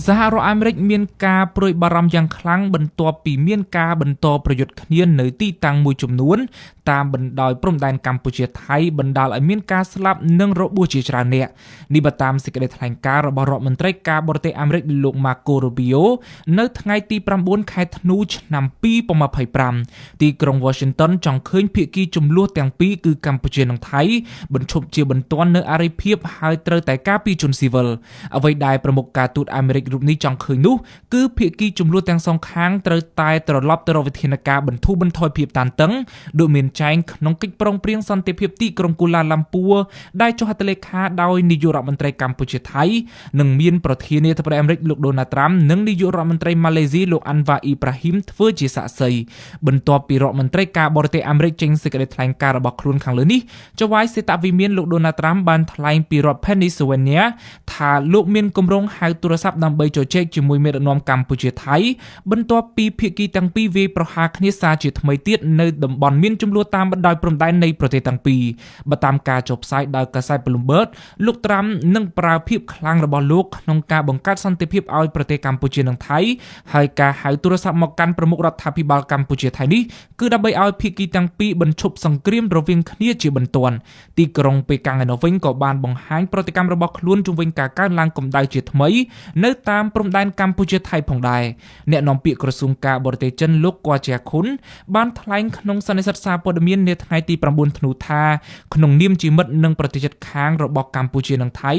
សហរដ្ឋអាមេរិកមានការព្រួយបារម្ភយ៉ាងខ្លាំងបន្ទាប់ពីមានការបន្តប្រយុទ្ធគ្នានៅទីតាំងមួយចំនួនតាមបណ្ដោយព្រំដែនកម្ពុជាថៃបណ្ដាលឲ្យមានការស្លាប់និងរបួសជាច្រើនអ្នកនេះបើតាមសេចក្តីថ្លែងការណ៍របស់រដ្ឋមន្ត្រីការបរទេសអាមេរិកលោក Marco Rubio នៅថ្ងៃទី9 ខែធ្នូឆ្នាំ2025ទីក្រុង Washington ចង់ឃើញភាគីជម្លោះទាំងពីរគឺកម្ពុជានិងថៃបញ្ឈប់ជាបន្ទាន់នៅអរិភាពហើយត្រូវតែការពារជនស៊ីវិលអ្វីដែលប្រមុខការទូតអាមេរិករូបនេះចង់ឃើញនោះគឺភាគីជម្លោះទាំងសងខាងត្រូវតែត្រឡប់ទៅរកវិធានការបន្ធូរបន្ថយភាពតានតឹងដូចមានចែងក្នុងកិច្ចព្រមព្រៀងសន្តិភាពទីក្រុងគូឡាឡាំពួរដែលចុះហត្ថលេខាដោយនាយករដ្ឋមន្ត្រីកម្ពុជាថៃនិងមានប្រធានាធិបតីអាមេរិកលោកដូណាល់ត្រាំនិងនាយករដ្ឋមន្ត្រីម៉ាឡេស៊ីលោកអាន់វ៉ាអ៊ីប្រាហ៊ីមធ្វើជាសាក្សីបន្ទាប់ពីរដ្ឋមន្ត្រីការបរទេសអាមេរិកចេញសេចក្តីថ្លែងការណ៍របស់ខ្លួនខាងលើនេះចៅហ្វាយសេតវិមានលោកដូណាល់ត្រាំបានថ្លែងពីរដ្ឋ Pennsylvania ថាលោកមានគម្រោងហៅទូរស័ព្ទដើម្បីជជែកជាមួយមេដឹកនាំកម្ពុជាថៃបន្ទាប់ពីភាគីទាំងពីរវាយប្រហារគ្នាសារជាថ្មីទៀតនៅតំបន់មានជម្លោះតាមបណ្ដោយព្រំដែននៃប្រទេសទាំងពីរបើតាមការចុះផ្សាយដោយកាសែត Bloomberg លោកត្រាំនឹងប្រើភាពខ្លាំងរបស់លោកក្នុងការបង្កើតសន្តិភាពឲ្យប្រទេសកម្ពុជានិងថៃហើយការហៅទូរស័ព្ទមកកាន់ប្រមុខរដ្ឋាភិបាលកម្ពុជាថៃនេះគឺដើម្បីឲ្យភាគីទាំងពីរបញ្ឈប់សង្គ្រាមរវាងគ្នាជាបន្ទាន់ទីក្រុងប៉េកាំងឯនោះវិញក៏បានបង្ហាញប្រតិកម្មរបស់ខ្លួនជុំវិញការកើនឡើងកម្ដៅជាថ្មីនៅតាមព្រំដែនកម្ពុជាថៃផងដែរអ្នកនាំពាក្យក្រសួងការបរទេសចិនលោកកួជាខុនបានថ្លែងក្នុងសន្និសីទសារព័ត៌មាននាថ្ងៃទី9ធ្នូថាក្នុងនាមជាមិត្តនិងប្រទេសជិតខាងរបស់កម្ពុជានិងថៃ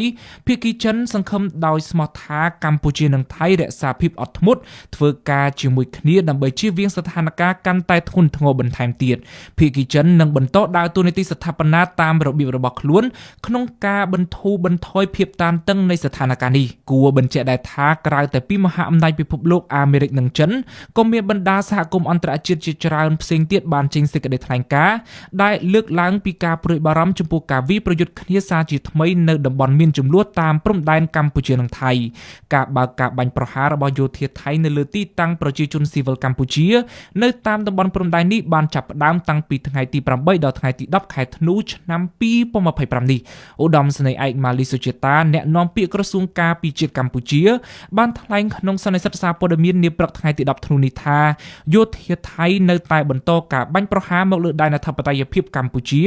ភាគីចិនសង្ឃឹមដោយស្មោះថាកម្ពុជានិងថៃរក្សាភាពអត់ធ្មត់ធ្វើការជាមួយគ្នាដើម្បីជៀសវាងស្ថានភាពកាន់តែធ្ងន់ធ្ងរបន្ថែមទៀតភាគីចិននឹងបន្តដើរតួនាទីស្ថាបនាតាមរបៀបរបស់ខ្លួនក្នុងការបន្ធូរបន្ថយភាពតានតឹងនៃស្ថានភាពនេះគួរបញ្ជាក់ដែរថាក្រៅតែពីមហាអំណាចពិភពលោកអាមេរិកនិងចិនក៏មានបណ្ដាសហគមន៍អន្តរជាតិជាច្រើនផ្សេងទៀតបានចេញសេចក្តីថ្លែងការណ៍ដែលលើកឡើងពីការព្រួយបារម្ភចំពោះការវាយប្រយុទ្ធគ្នាសារជាថ្មីនៅតំបន់មានជម្លោះតាមព្រំដែនកម្ពុជានិងថៃការបើកការបាញ់ប្រហាររបស់យោធាថៃនៅលើទីតាំងប្រជាជនស៊ីវិលកម្ពុជានៅតាមតំបន់ព្រំដែននេះបានចាប់ផ្ដើមតាំងពីថ្ងៃទី8ដល់ថ្ងៃទី10ខែធ្នូឆ្នាំ2025នេះឧត្តមសេនីយ៍ឯកម៉ាលីសុជាតាអ្នកនាំពាក្យក្រសួងការពារជាតិកម្ពុជាបានថ្លែងក្នុងសន្និសីទសារព័ត៌មាននាព្រឹកថ្ងៃទី10ធ្នូនេះថាយោធាថៃនៅតែបន្តការបាញ់ប្រហារមកលើដែនអធិបតេយ្យភាពកម្ពុជា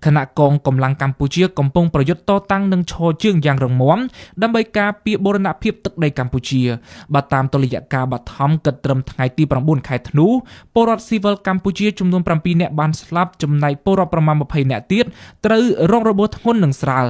ខណៈកងកម្លាំងកម្ពុជាកំពុងប្រយុទ្ធតតាំងនិងឈរជើងយ៉ាងរឹងមាំដើម្បីការពារបូរណភាពទឹកដីកម្ពុជាបើតាមតុល្យការបឋមគិតត្រឹមថ្ងៃទី9ខែធ្នូពលរដ្ឋស៊ីវិលកម្ពុជាចំនួន7នាក់បានស្លាប់ចំណែកពលរដ្ឋប្រមាណ20នាក់ទៀតត្រូវរងរបួសធ្ងន់និងស្រាល